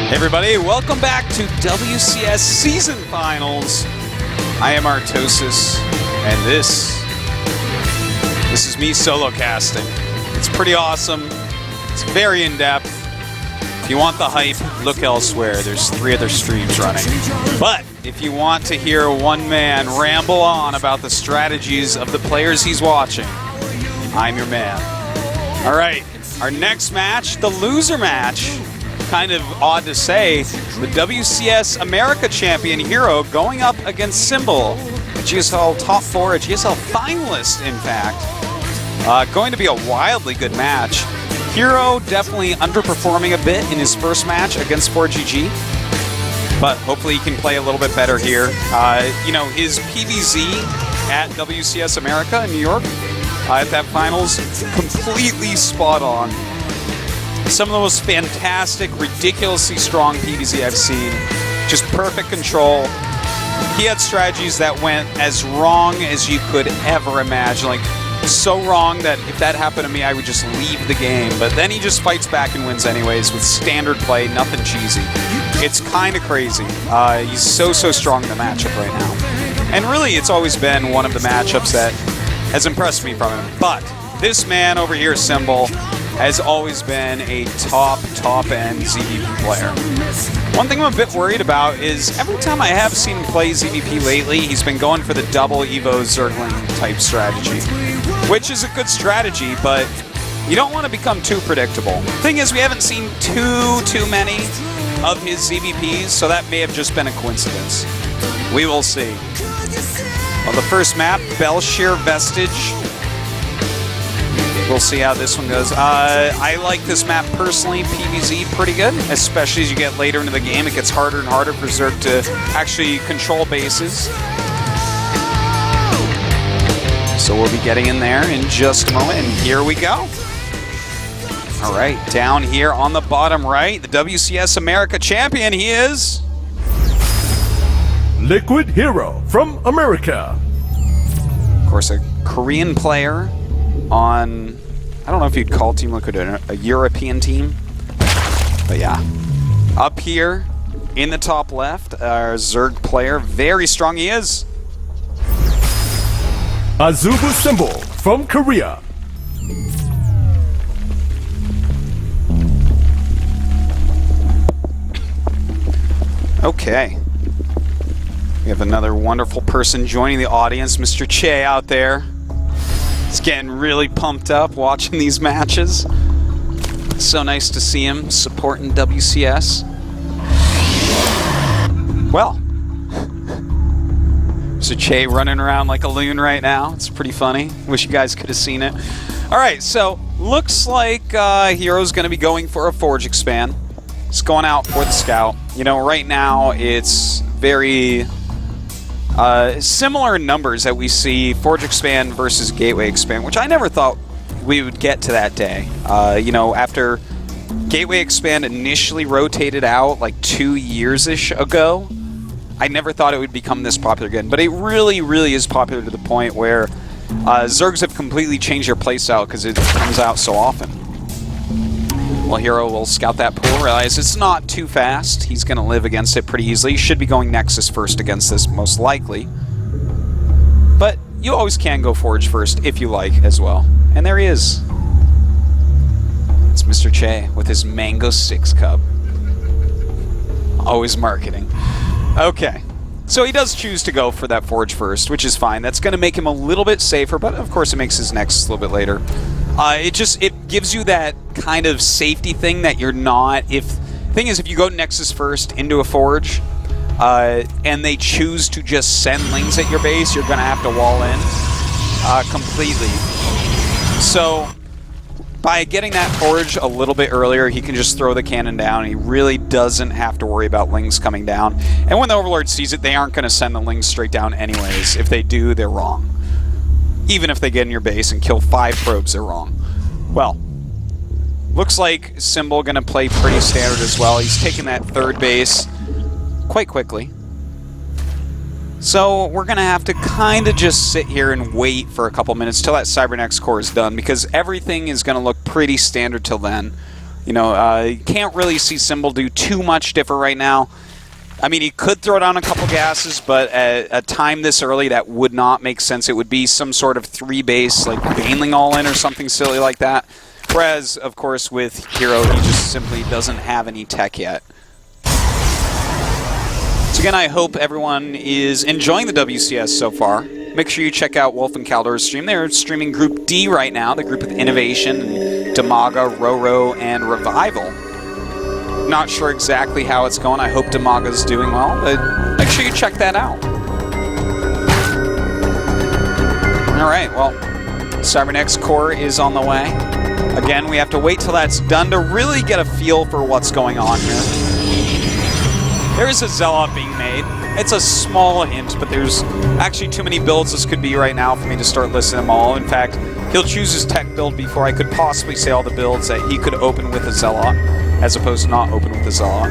Hey everybody, welcome back to WCS Season Finals. I am Artosis, and this is me solo casting. It's pretty awesome. It's very in-depth. If you want the hype, look elsewhere. There's 3 other streams running. But if you want to hear one man ramble on about the strategies of the players he's watching, I'm your man. All right, our next match, the loser match. Kind of odd to say, the WCS America champion Hero going up against Symbol, a GSL top 4, a GSL finalist, in fact. Going to be a wildly good match. Hero definitely underperforming a bit in his first match against 4GG, but hopefully he can play a little bit better here. You know, his PVZ at WCS America in New York at that finals, completely spot on. Some of the most fantastic, ridiculously strong PVZ I've seen. Just perfect control. He had strategies that went as wrong as you could ever imagine. Like, so wrong that if that happened to me, I would just leave the game. But then he just fights back and wins anyways with standard play, nothing cheesy. It's kind of crazy. He's so strong in the matchup right now. And really, it's always been one of the matchups that has impressed me from him. But this man over here, Symbol, has always been a top-end ZVP player. One thing I'm a bit worried about is every time I have seen him play ZVP lately, he's been going for the double Evo Zergling type strategy, which is a good strategy, but you don't want to become too predictable. Thing is, we haven't seen too many of his ZVPs, so that may have just been a coincidence. We will see. Well, the first map, Belshire Vestige. We'll see how this one goes. I like this map personally, PVZ, pretty good, especially as you get later into the game. It gets harder and harder for Zerg to actually control bases. So we'll be getting in there in just a moment, and here we go. All right, down here on the bottom right, the WCS America champion, he is... Liquid Hero from America. Of course, a Korean player on, I don't know if you'd call Team Liquid a European team, but yeah. Up here in the top left, our Zerg player, very strong he is. Azubu Symbol from Korea. Okay. We have another wonderful person joining the audience, Mr. Che out there. He's getting really pumped up watching these matches. So nice to see him supporting WCS. Well, Mr. Che running around like a loon right now. It's pretty funny. Wish you guys could have seen it. All right, so looks like Hero's going to be going for a Forge expand. He's going out for the Scout. You know, right now it's very... similar numbers that we see Forge Expand versus Gateway Expand, which I never thought we would get to that day. You know, after Gateway Expand initially rotated out like 2 years-ish ago, I never thought it would become this popular again. But it really is popular to the point where Zergs have completely changed their playstyle because it comes out so often. Well, Hero will scout that pool, realize it's not too fast. He's going to live against it pretty easily. He should be going Nexus first against this, most likely. But you always can go Forge first if you like as well. And there he is. It's Mr. Che with his Mango 6 Cup. Always marketing. Okay. So he does choose to go for that Forge first, which is fine. That's going to make him a little bit safer, but of course it makes his Nexus a little bit later. It gives you that kind of safety thing that you're not. Thing is, if you go Nexus first into a Forge, and they choose to just send Lings at your base, you're going to have to wall in completely. So by getting that Forge a little bit earlier, he can just throw the cannon down. He really doesn't have to worry about Lings coming down. And when the Overlord sees it, they aren't going to send the Lings straight down anyways. If they do, they're wrong. Even if they get in your base and kill 5 probes, they're wrong. Well, looks like Symbol going to play pretty standard as well. He's taking that 3rd base quite quickly. So we're going to have to kind of just sit here and wait for a couple minutes till that Cybernex core is done, because everything is going to look pretty standard till then. You know, can't really see Symbol do too much different right now. I mean, he could throw down a couple gases, but at a time this early, that would not make sense. It would be some sort of 3-base, like Baneling all-in or something silly like that. Whereas, of course, with Hero, he just simply doesn't have any tech yet. So again, I hope everyone is enjoying the WCS so far. Make sure you check out Wolf and Caldor's stream. They're streaming Group D right now, the group with Innovation, and Damaga, Roro, and Revival. Not sure exactly how it's going. I hope Damaga's doing well, but make sure you check that out. Alright, well, Cybernex Core is on the way. Again, we have to wait till that's done to really get a feel for what's going on here. There is a Zealot being made. It's a small hint, but there's actually too many builds this could be right now for me to start listing them all. In fact, he'll choose his tech build before I could possibly say all the builds that he could open with a Zealot, as opposed to not open with a Zealot.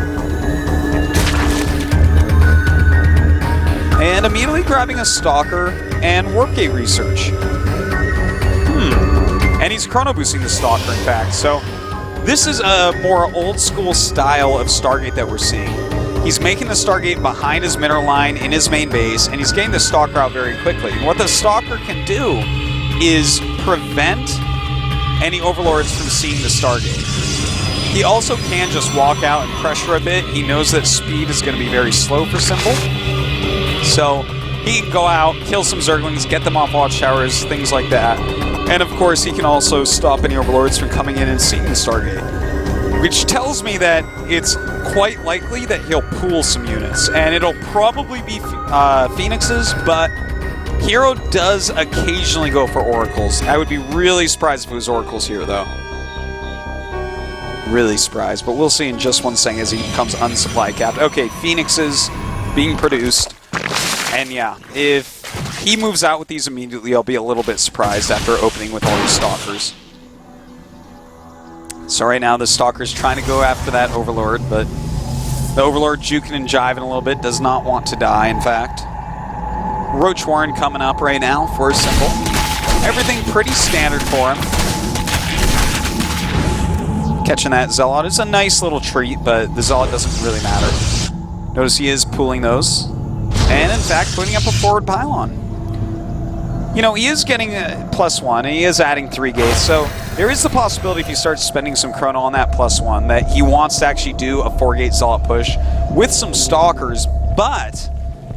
And immediately grabbing a Stalker and Warpgate Research. And he's chrono boosting the Stalker, in fact. So this is a more old school style of Stargate that we're seeing. He's making the Stargate behind his mineral line in his main base, and he's getting the Stalker out very quickly. And what the Stalker can do is prevent any Overlords from seeing the Stargate. He also can just walk out and pressure a bit. He knows that speed is going to be very slow for Symbol. So he can go out, kill some Zerglings, get them off watchtowers, things like that. And of course, he can also stop any Overlords from coming in and seeing the Stargate. Which tells me that it's quite likely that he'll pool some units. And it'll probably be Phoenixes, but Hero does occasionally go for Oracles. I would be really surprised if it was Oracles here, though. Really surprised, but we'll see in just one second as he becomes unsupply capped. Okay, Phoenixes being produced. And yeah, if he moves out with these immediately, I'll be a little bit surprised after opening with all these Stalkers. So right now, the Stalker's trying to go after that Overlord, but the Overlord juking and jiving a little bit, does not want to die, in fact. Roach Warren coming up right now for Symbol. Everything pretty standard for him. Catching that Zealot is a nice little treat, but the Zealot doesn't really matter. Notice he is pooling those. And in fact, putting up a forward pylon. You know, he is getting a +1, and he is adding 3 gates, so there is the possibility if he starts spending some chrono on that +1 that he wants to actually do a 4-gate Zealot push with some Stalkers, but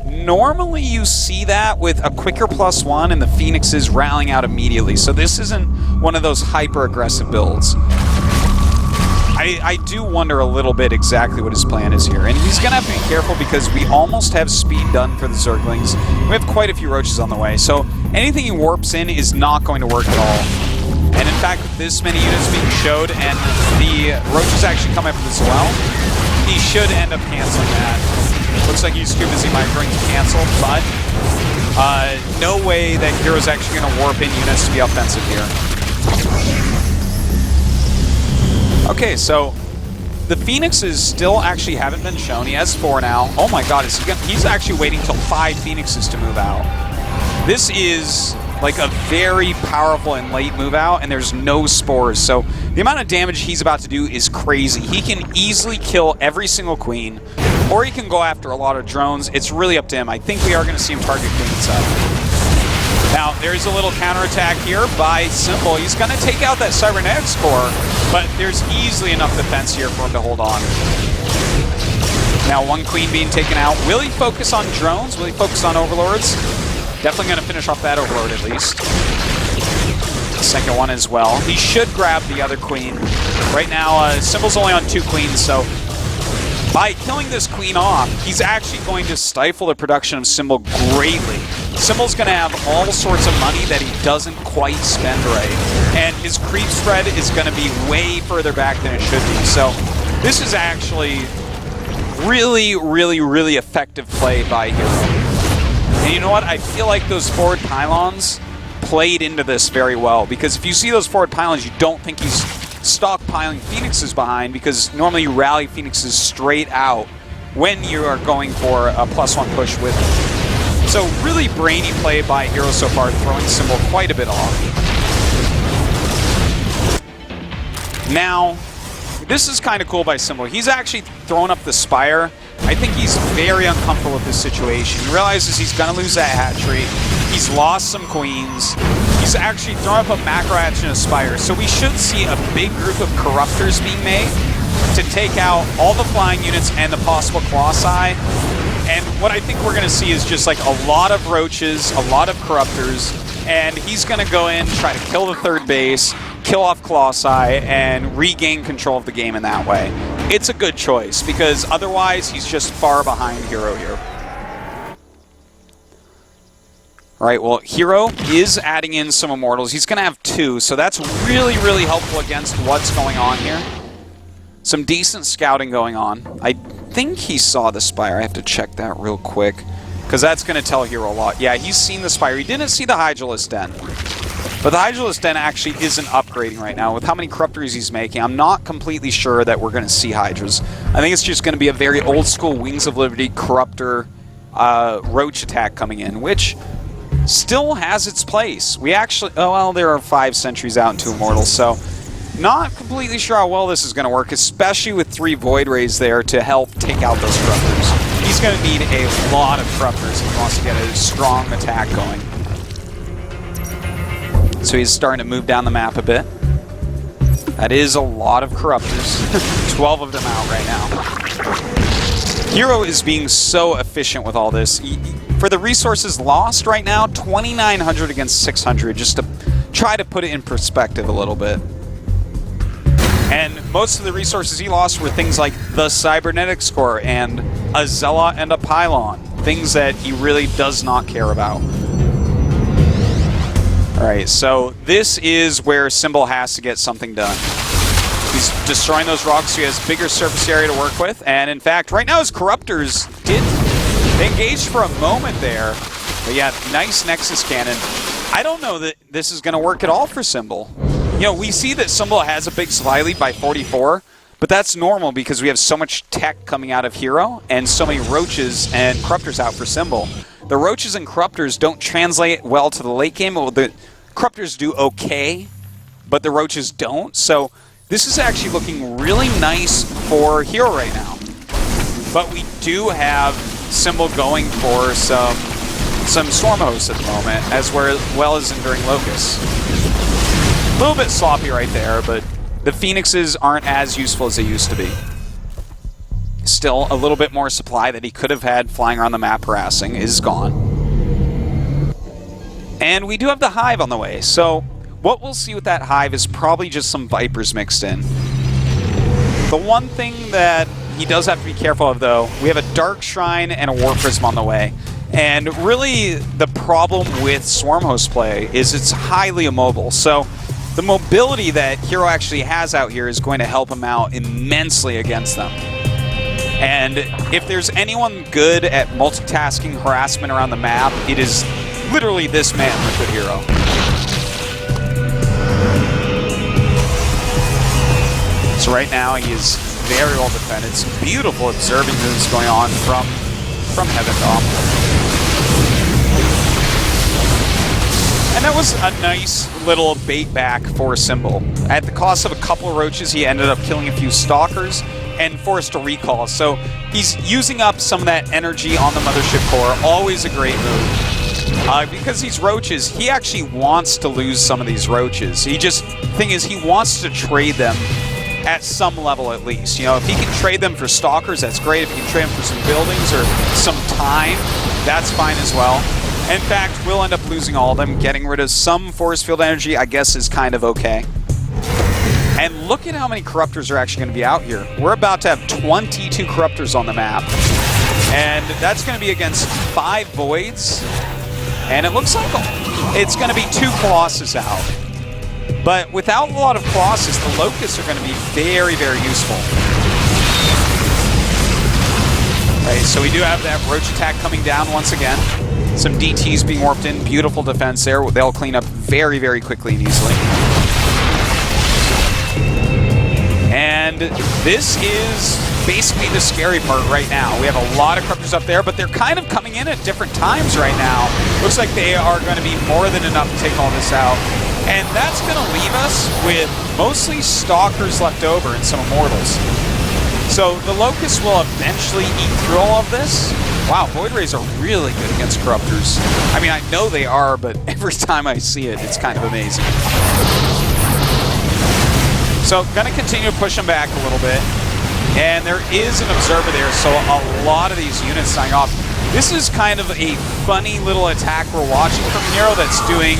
normally you see that with a quicker +1 and the Phoenixes rallying out immediately, so this isn't one of those hyper-aggressive builds. I do wonder a little bit exactly what his plan is here. And he's going to have to be careful because we almost have speed done for the Zerglings. We have quite a few Roaches on the way, so anything he warps in is not going to work at all. And in fact, with this many units being showed and the Roaches actually come after this as well, he should end up canceling that. Looks like he's too busy microing to cancel, but no way that Hero's actually going to warp in units to be offensive here. Okay, so the Phoenixes still actually haven't been shown. He has 4 now. Oh my god, he's actually waiting till 5 Phoenixes to move out. This is like a very powerful and late move out, and there's no spores. So the amount of damage he's about to do is crazy. He can easily kill every single queen, or he can go after a lot of drones. It's really up to him. I think we are going to see him target queens up. Now, there's a little counterattack here by Symbol. He's going to take out that Cybernetics core, but there's easily enough defense here for him to hold on. Now, 1 queen being taken out. Will he focus on drones? Will he focus on Overlords? Definitely going to finish off that Overlord at least. The second one as well. He should grab the other queen. Right now, Symbol's only on 2 queens, so by killing this queen off, he's actually going to stifle the production of Symbol greatly. Symbol's going to have all sorts of money that he doesn't quite spend right. And his creep spread is going to be way further back than it should be. So this is actually really, really, really effective play by Hero. And you know what? I feel like those forward pylons played into this very well. Because if you see those forward pylons, you don't think he's stockpiling Phoenixes behind, because normally you rally Phoenixes straight out when you are going for a +1 push with him. So really brainy play by Hero so far, throwing Symbol quite a bit off. Now, this is kind of cool by Symbol. He's actually thrown up the Spire. I think he's very uncomfortable with this situation. He realizes he's going to lose that hatchery. He's lost some queens. He's actually thrown up a macro hatch and a Spire. So we should see a big group of Corruptors being made to take out all the flying units and the possible Colossi. And what I think we're going to see is just like a lot of Roaches, a lot of Corruptors, and he's going to go in, try to kill the third base, kill off Colossi, and regain control of the game in that way. It's a good choice, because otherwise he's just far behind Hero here. All right, well, Hero is adding in some Immortals. He's going to have 2, so that's really, really helpful against what's going on here. Some decent scouting going on. I think he saw the Spire. I have to check that real quick, because that's going to tell Hero a lot. Yeah, he's seen the Spire. He didn't see the Hydralisk Den. But the Hydralisk Den actually isn't upgrading right now. With how many Corruptors he's making, I'm not completely sure that we're going to see Hydras. I think it's just going to be a very old-school Wings of Liberty Corruptor Roach attack coming in, which still has its place. We actually... Oh, well, there are 5 sentries out and 2 Immortals, so... Not completely sure how well this is going to work, especially with 3 Void Rays there to help take out those Corruptors. He's going to need a lot of Corruptors if he wants to get a strong attack going. So he's starting to move down the map a bit. That is a lot of Corruptors. 12 of them out right now. Hero is being so efficient with all this. For the resources lost right now, 2,900 against 600, just to try to put it in perspective a little bit. And most of the resources he lost were things like the Cybernetics Core and a Zealot and a Pylon. Things that he really does not care about. Alright, so this is where Symbol has to get something done. He's destroying those rocks, so he has bigger surface area to work with. And in fact, right now his Corruptors they engaged for a moment there. But yeah, nice Nexus Cannon. I don't know that this is going to work at all for Symbol. You know, we see that Symbol has a big supply lead by 44, but that's normal because we have so much tech coming out of Hero and so many Roaches and Corruptors out for Symbol. The Roaches and Corruptors don't translate well to the late game. Well, the Corruptors do okay, but the Roaches don't. So this is actually looking really nice for Hero right now. But we do have Symbol going for some Storm Hosts at the moment, as well as Enduring Locusts. A little bit sloppy right there, but the Phoenixes aren't as useful as they used to be. Still, a little bit more supply that he could have had flying around the map harassing is gone. And we do have the Hive on the way, so what we'll see with that Hive is probably just some Vipers mixed in. The one thing that he does have to be careful of, though, we have a Dark Shrine and a War Prism on the way. And really, the problem with Swarm Host play is it's highly immobile. So the mobility that Hero actually has out here is going to help him out immensely against them. And if there's anyone good at multitasking harassment around the map, it is literally this man, Liquid Hero. So right now he is very well defended. It's beautiful observing moves going on from Heaven Dom. And that was a nice little bait back for Symbol. At the cost of a couple of Roaches, he ended up killing a few Stalkers and forced a recall. So he's using up some of that energy on the Mothership Core. Always a great move. Because these Roaches, he actually wants to lose some of these Roaches. Thing is, he wants to trade them at some level at least. You know, if he can trade them for Stalkers, that's great. If he can trade them for some buildings or some time, that's fine as well. In fact, we'll end up losing all of them. Getting rid of some force field energy, I guess, is kind of okay. And look at how many Corruptors are actually going to be out here. We're about to have 22 Corruptors on the map. And that's going to be against 5 Voids. And it looks like it's going to be 2 Colossus out. But without a lot of Colossus, the Locusts are going to be very, very useful. Right, so we do have that Roach attack coming down once again. Some DTs being warped in. Beautiful defense there. They'll clean up very, very quickly and easily. And this is basically the scary part right now. We have a lot of Corruptors up there, but they're kind of coming in at different times right now. Looks like they are going to be more than enough to take all this out. And that's going to leave us with mostly Stalkers left over and some Immortals. So the Locusts will eventually eat through all of this. Wow, Void Rays are really good against Corruptors. I mean, I know they are, but every time I see it, it's kind of amazing. So going to continue to push them back a little bit. And there is an Observer there, so a lot of these units signing off. This is kind of a funny little attack we're watching from Hero that's doing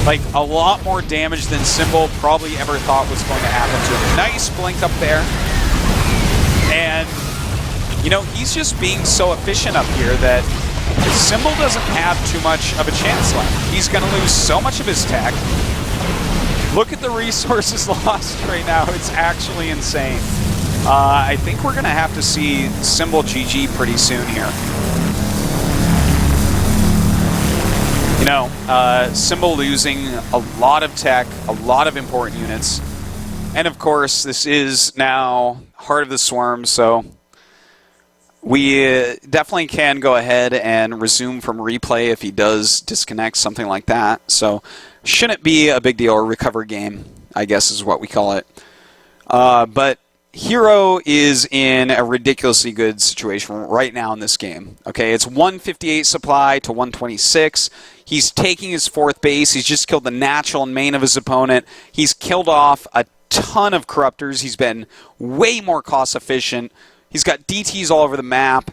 like a lot more damage than Symbol probably ever thought was going to happen to him. Nice blink up there. And, you know, he's just being so efficient up here that Symbol doesn't have too much of a chance left. He's going to lose so much of his tech. Look at the resources lost right now. It's actually insane. I think we're going to have to see Symbol GG pretty soon here. You know, Symbol losing a lot of tech, a lot of important units. And of course, this is now Heart of the Swarm, so we definitely can go ahead and resume from replay if he does disconnect, something like that. So shouldn't be a big deal, or recover game, I guess is what we call it. But Hero is in a ridiculously good situation right now in this game. Okay, it's 158 supply to 126. He's taking his 4th base. He's just killed the natural and main of his opponent. He's killed off a ton of Corruptors. He's been way more cost efficient. He's got DTs all over the map.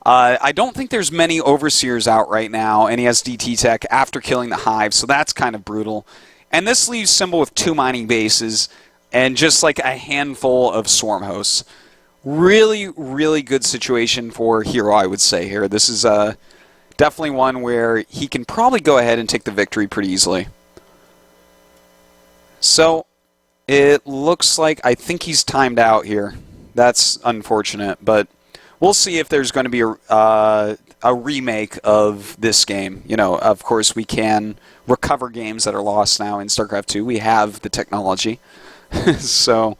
I don't think there's many Overseers out right now, and he has DT tech after killing the Hive, so that's kind of brutal. And this leaves Symbol with 2 mining bases and just like a handful of Swarm hosts. Really, really good situation for Hero, I would say here. This is definitely one where he can probably go ahead and take the victory pretty easily. So it looks like I think he's timed out here. That's unfortunate, but we'll see if there's going to be a remake of this game. You know, of course, we can recover games that are lost now in StarCraft 2. We have the technology. So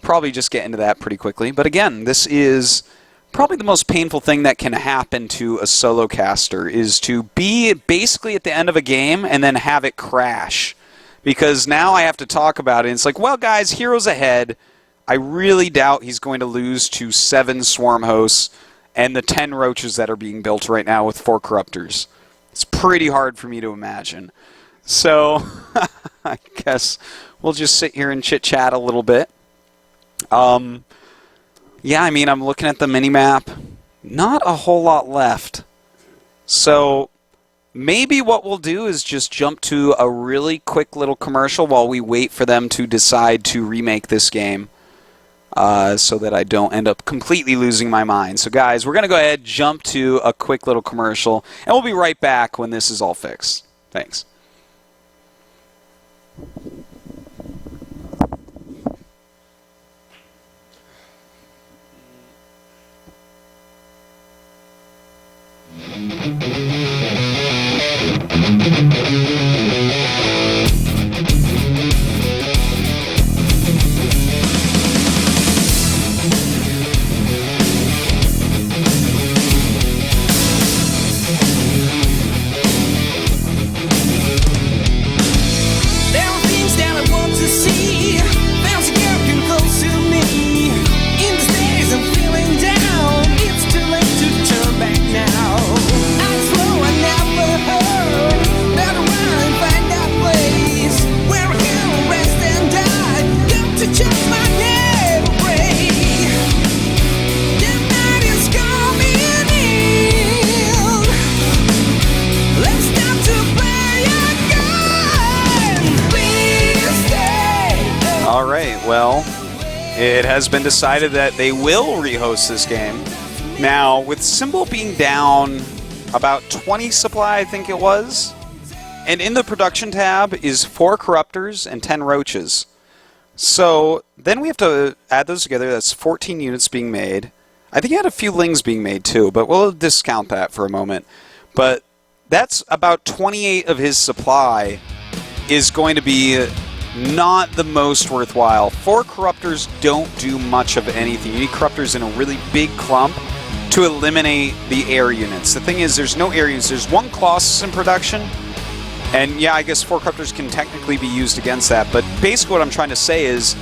probably just get into that pretty quickly. But again, this is probably the most painful thing that can happen to a solo caster, is to be basically at the end of a game and then have it crash. Because now I have to talk about it. And it's like, well, guys, Hero's ahead. I really doubt he's going to lose to 7 Swarm hosts and the 10 Roaches that are being built right now with 4 Corruptors. It's pretty hard for me to imagine. So I guess we'll just sit here and chit-chat a little bit. Yeah, I mean, I'm looking at the mini-map. Not a whole lot left. So maybe what we'll do is just jump to a really quick little commercial while we wait for them to decide to remake this game, so that I don't end up completely losing my mind. So guys, we're going to go ahead, jump to a quick little commercial, and we'll be right back when this is all fixed. Thanks. Well, it has been decided that they will rehost this game. Now, with Symbol being down about 20 supply, I think it was, and in the production tab is 4 Corruptors and 10 Roaches. So then we have to add those together. That's 14 units being made. I think he had a few Lings being made too, but we'll discount that for a moment. But that's about 28 of his supply is going to be not the most worthwhile. 4 Corruptors don't do much of anything. You need Corruptors in a really big clump to eliminate the air units. The thing is, there's no air units. There's 1 Colossus in production, And yeah, I guess 4 Corruptors can technically be used against that, but basically what I'm trying to say is,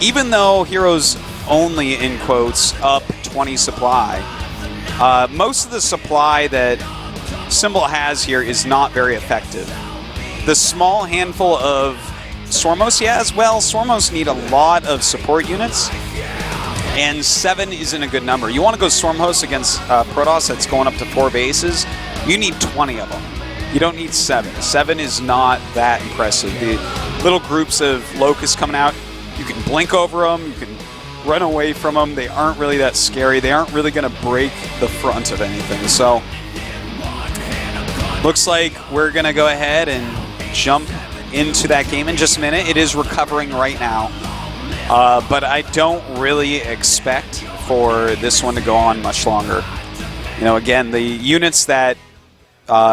even though Heroes only, in quotes, up 20 supply, most of the supply that Symbol has here is not very effective. The small handful of Swarmos he has, well, Swarmos need a lot of support units, and 7 isn't a good number. You want to go Swarmos against Protoss that's going up to 4 bases, you need 20 of them. You don't need 7. 7 is not that impressive. The little groups of Locusts coming out, you can blink over them, you can run away from them. They aren't really that scary. They aren't really going to break the front of anything. So, looks like we're going to go ahead and jump into that game in just a minute. It is recovering right now. But I don't really expect for this one to go on much longer. You know, again, the units that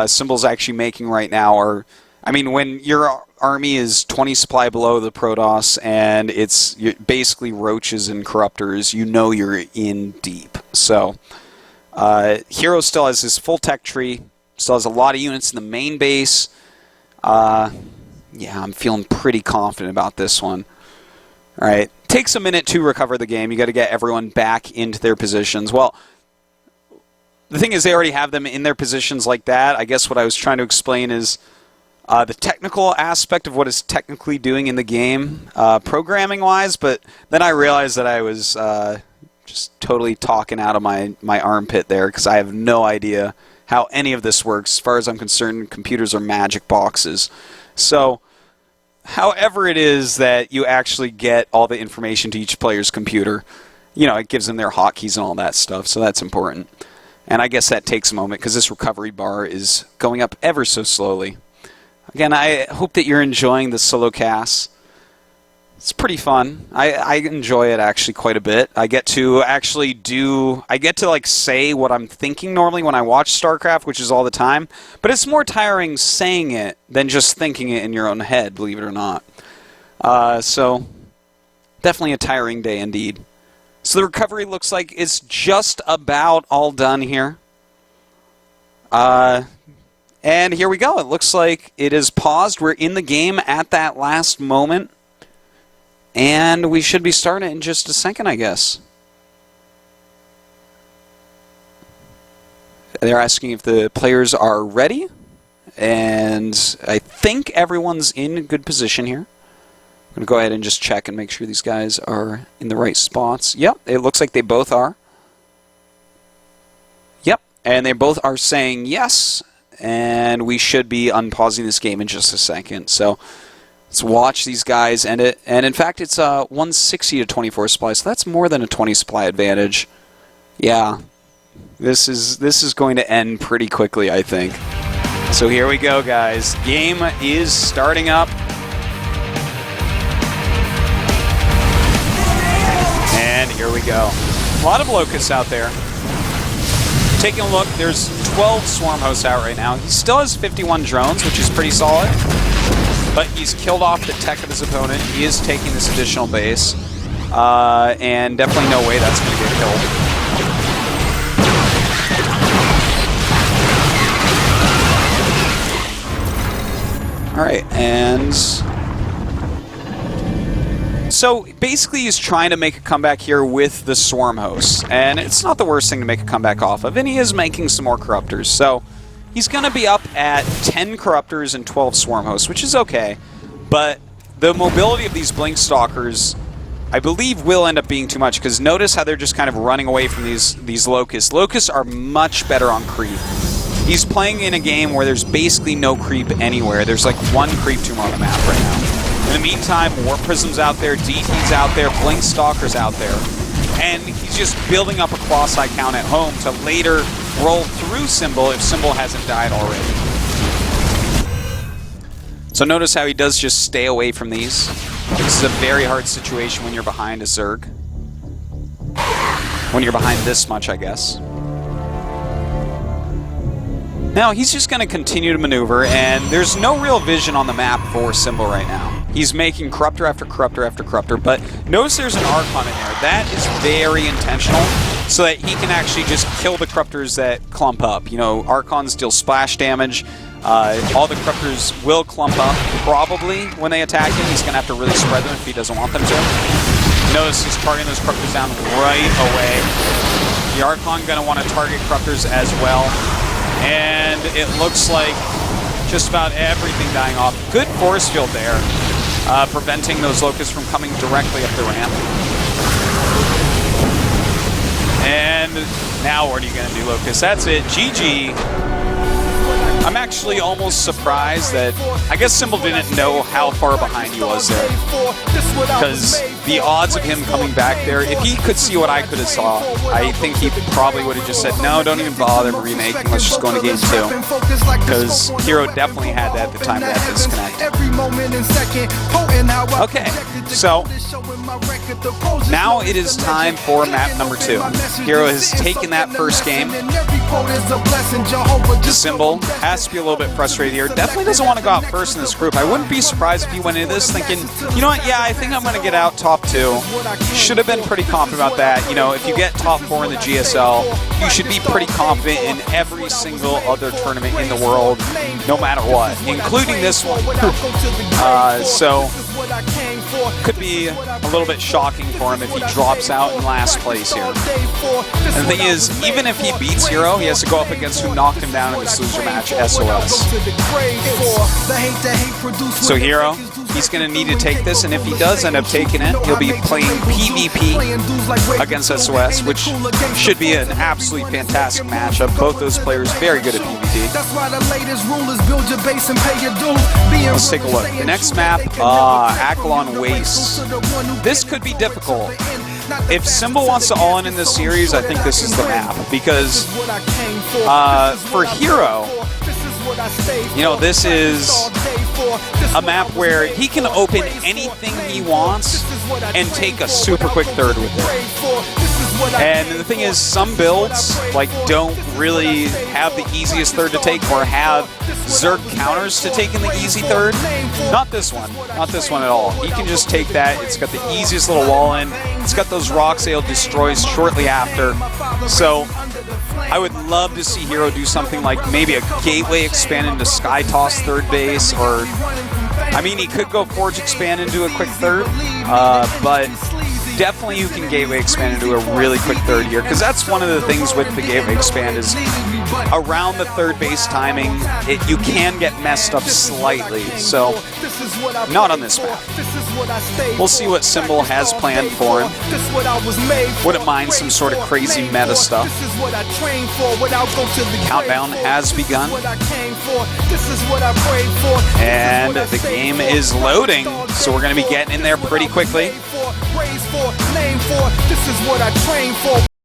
Symbol's actually making right now are, I mean, when your army is 20 supply below the Protoss and it's basically roaches and corruptors, you know you're in deep. So, Hero still has his full tech tree, still has a lot of units in the main base. Yeah, I'm feeling pretty confident about this one. All right, takes a minute to recover the game. You got to get everyone back into their positions. Well, the thing is, they already have them in their positions like that. I guess what I was trying to explain is the technical aspect of what it's technically doing in the game, programming-wise, but then I realized that I was just totally talking out of my armpit there, because I have no idea how any of this works. As far as I'm concerned, computers are magic boxes. So, however it is that you actually get all the information to each player's computer, you know, it gives them their hotkeys and all that stuff, so that's important. And I guess that takes a moment, because this recovery bar is going up ever so slowly. Again, I hope that you're enjoying the solo cast. It's pretty fun. I enjoy it actually quite a bit. I get to actually like say what I'm thinking normally when I watch Starcraft, which is all the time. But it's more tiring saying it than just thinking it in your own head, believe it or not. So, definitely a tiring day indeed. So the recovery looks like it's just about all done here. And here we go. It looks like it is paused. We're in the game at that last moment. And we should be starting in just a second, I guess. They're asking if the players are ready. And I think everyone's in good position here. I'm going to go ahead and just check and make sure these guys are in the right spots. Yep, it looks like they both are. Yep, and they both are saying yes. And we should be unpausing this game in just a second. So let's watch these guys end it. And in fact, it's 160 to 24 supply, so that's more than a 20 supply advantage. Yeah, this is going to end pretty quickly, I think. So here we go, guys. Game is starting up. And here we go. A lot of Locusts out there. Taking a look, there's 12 Swarm hosts out right now. He still has 51 drones, which is pretty solid. But he's killed off the tech of his opponent. He is taking this additional base. And definitely no way that's going to get killed. Alright, and so basically he's trying to make a comeback here with the Swarm hosts, and it's not the worst thing to make a comeback off of, and he is making some more Corruptors, so he's going to be up at 10 Corruptors and 12 Swarm hosts, which is okay, but the mobility of these Blink Stalkers, I believe, will end up being too much, because notice how they're just kind of running away from these Locusts. Locusts are much better on creep. He's playing in a game where there's basically no creep anywhere. There's like one creep tumor on the map right now. In the meantime, Warp Prism's out there, DT's out there, Blink Stalker's out there. And he's just building up a quasi count at home to later roll through Symbol if Symbol hasn't died already. So notice how he does just stay away from these. This is a very hard situation when you're behind a Zerg. When you're behind this much, I guess. Now, he's just going to continue to maneuver, and there's no real vision on the map for Symbol right now. He's making Corruptor after Corruptor after Corruptor, but notice there's an Archon in there. That is very intentional, so that he can actually just kill the Corruptors that clump up. You know, Archons deal splash damage. All the Corruptors will clump up, probably, when they attack him. He's going to have to really spread them if he doesn't want them to. Notice he's targeting those Corruptors down right away. The Archon going to want to target Corruptors as well. And it looks like just about everything dying off. Good force field there, preventing those Locusts from coming directly up the ramp. And now what are you going to do, Locust? That's it. GG. I'm actually almost surprised that, I guess Symbol didn't know how far behind he was there. Because the odds of him coming back there, if he could see what I could have saw, I think he probably would have just said, no, don't even bother remaking, let's just go into game 2. Because Hero definitely had that at the time of that disconnect. Okay, so now it is time for map number 2. Hero has taken that first game. Symbol has to be a little bit frustrated here. Definitely doesn't want to go out first in this group. I wouldn't be surprised if he went into this thinking, you know what, yeah, I think I'm going to get out top 2. Should have been pretty confident about that. You know, if you get top 4 in the GSL, you should be pretty confident in every single other tournament in the world, no matter what, including this one. So, could be a little bit shocking for him if he drops out in last place here. And the thing is, even if he beats Hero, he has to go up against who knocked him down in this loser match, SOS. So Hero, he's going to need to take this, and if he does end up taking it, he'll be playing PvP against SOS, which should be an absolutely fantastic matchup. Both those players very good at PvP. Let's take a look. The next map, Akalon Waste. This could be difficult. If Symbol wants to all-in this series, I think this is the map. Because for Hero, you know, this is a map where he can open anything he wants and take a super quick third with it. And the thing is, some builds like don't really have the easiest third to take or have Zerg counters to take in the easy third. Not this one. Not this one at all. He can just take that. It's got the easiest little wall in. It's got those rocks that he'll destroy shortly after. So I would love to see Hero do something like maybe a Gateway expand into Sky Toss third base, or I mean, he could go Forge expand into a quick third, but definitely you can Gateway expand into a really quick third here, because that's one of the things with the Gateway expand is around the third base timing, you can get messed up slightly, so not on this map. We'll see what Symbol has planned for him. Wouldn't mind some sort of crazy meta stuff. Countdown has begun. And the game is loading, so we're going to be getting in there pretty quickly. This is what I train for.